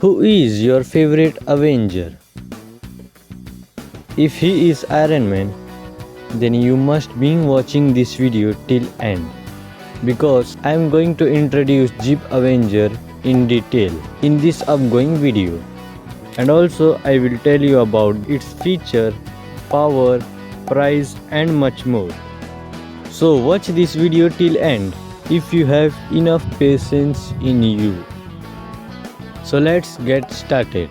Who is your favorite Avenger? If he is Iron Man, then you must be watching this video till end because I am going to introduce Jeep Avenger in detail in this upcoming video, and also I will tell you about its feature, power, price and much more. So watch this video till end if you have enough patience in you. So let's get started.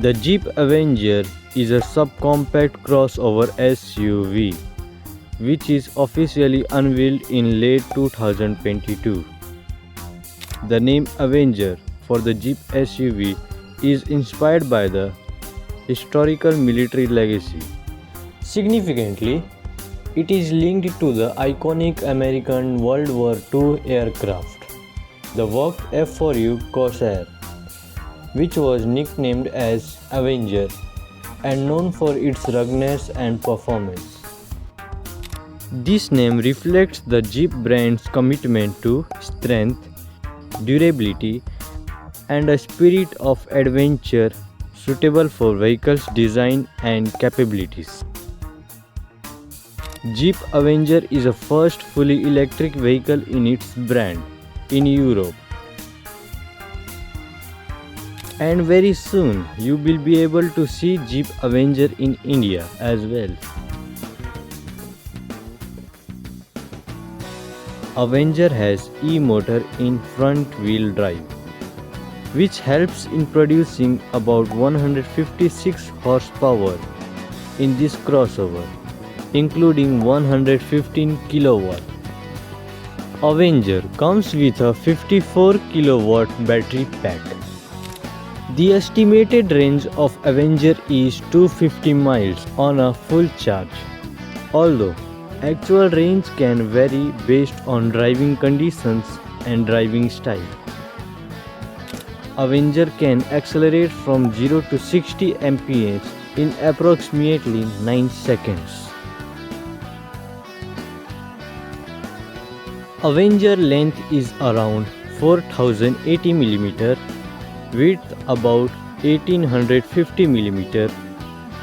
The Jeep Avenger is a subcompact crossover SUV which is officially unveiled in late 2022. The name Avenger for the Jeep SUV is inspired by the historical military legacy. Significantly, it is linked to the iconic American World War II aircraft, the Work F-4U Corsair, which was nicknamed as Avenger and known for its ruggedness and performance. This name reflects the Jeep brand's commitment to strength, durability, and a spirit of adventure suitable for vehicles' design and capabilities. Jeep Avenger is the first fully electric vehicle in its brand in Europe. And very soon you will be able to see Jeep Avenger in India as well. Avenger has e-motor in front wheel drive, which helps in producing about 156 horsepower in this crossover, including 115 kilowatt. Avenger comes with a 54 kilowatt battery pack. The estimated range of Avenger is 250 miles on a full charge, although actual range can vary based on driving conditions and driving style. Avenger can accelerate from 0 to 60 mph in approximately 9 seconds. Avenger length is around 4080 mm, width about 1850 mm,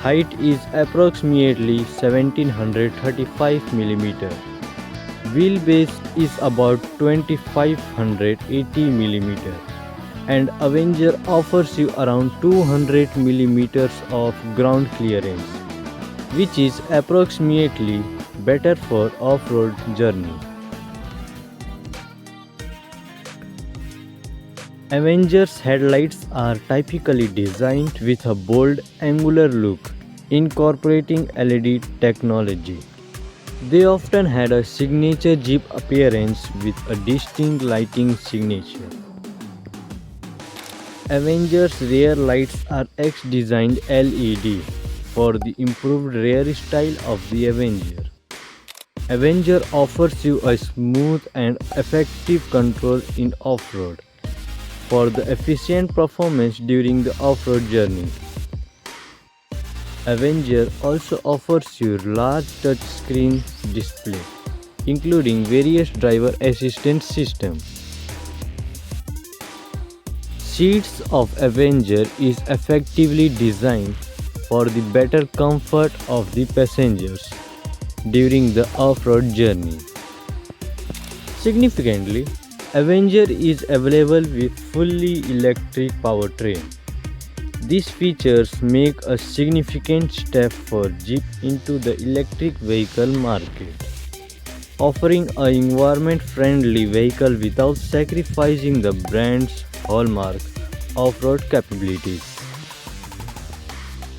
height is approximately 1735 mm, wheelbase is about 2580 mm, and Avenger offers you around 200 mm of ground clearance, which is approximately better for off-road journey. Avenger's headlights are typically designed with a bold angular look, incorporating LED technology. They often had a signature Jeep appearance with a distinct lighting signature. Avenger's rear lights are X-designed LED for the improved rear style of the Avenger. Avenger offers you a smooth and effective control in off-road for the efficient performance during the off-road journey. Avenger also offers you large touchscreen display, including various driver assistance systems. Seats of Avenger is effectively designed for the better comfort of the passengers during the off-road journey. Significantly, Avenger is available with fully electric powertrain. These features make a significant step for Jeep into the electric vehicle market, offering an environment-friendly vehicle without sacrificing the brand's hallmark off-road capabilities.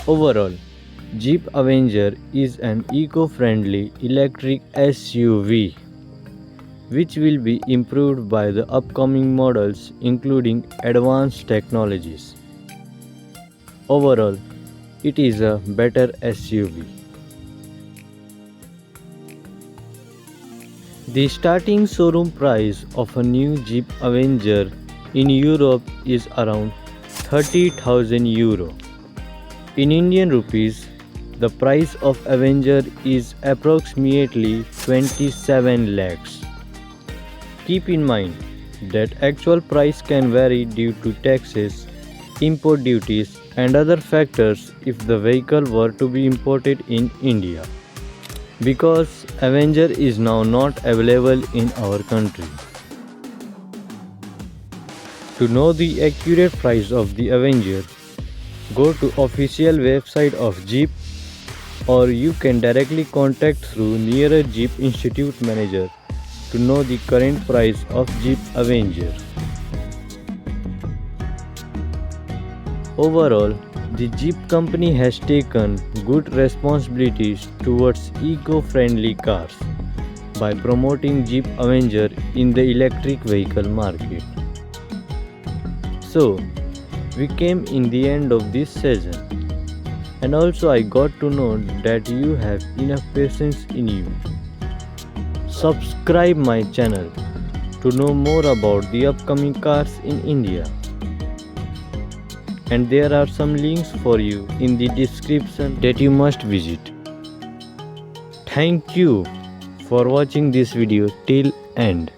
Overall, Jeep Avenger is an eco-friendly electric SUV which will be improved by the upcoming models including advanced technologies. Overall, it is a better SUV. The starting showroom price of a new Jeep Avenger in Europe is around 30,000 euro. In Indian rupees, the price of Avenger is approximately 27 lakhs. Keep in mind that actual price can vary due to taxes, import duties and other factors if the vehicle were to be imported in India. Because Avenger is now not available in our country. To know the accurate price of the Avenger, go to official website of Jeep or you can directly contact through nearest Jeep Institute manager to know the current price of Jeep Avenger. Overall, the Jeep company has taken good responsibilities towards eco-friendly cars by promoting Jeep Avenger in the electric vehicle market. So, we came in the end of this session, and also I got to know that you have enough patience in you. Subscribe my channel to know more about the upcoming cars in India. And there are some links for you in the description that you must visit. Thank you for watching this video till end.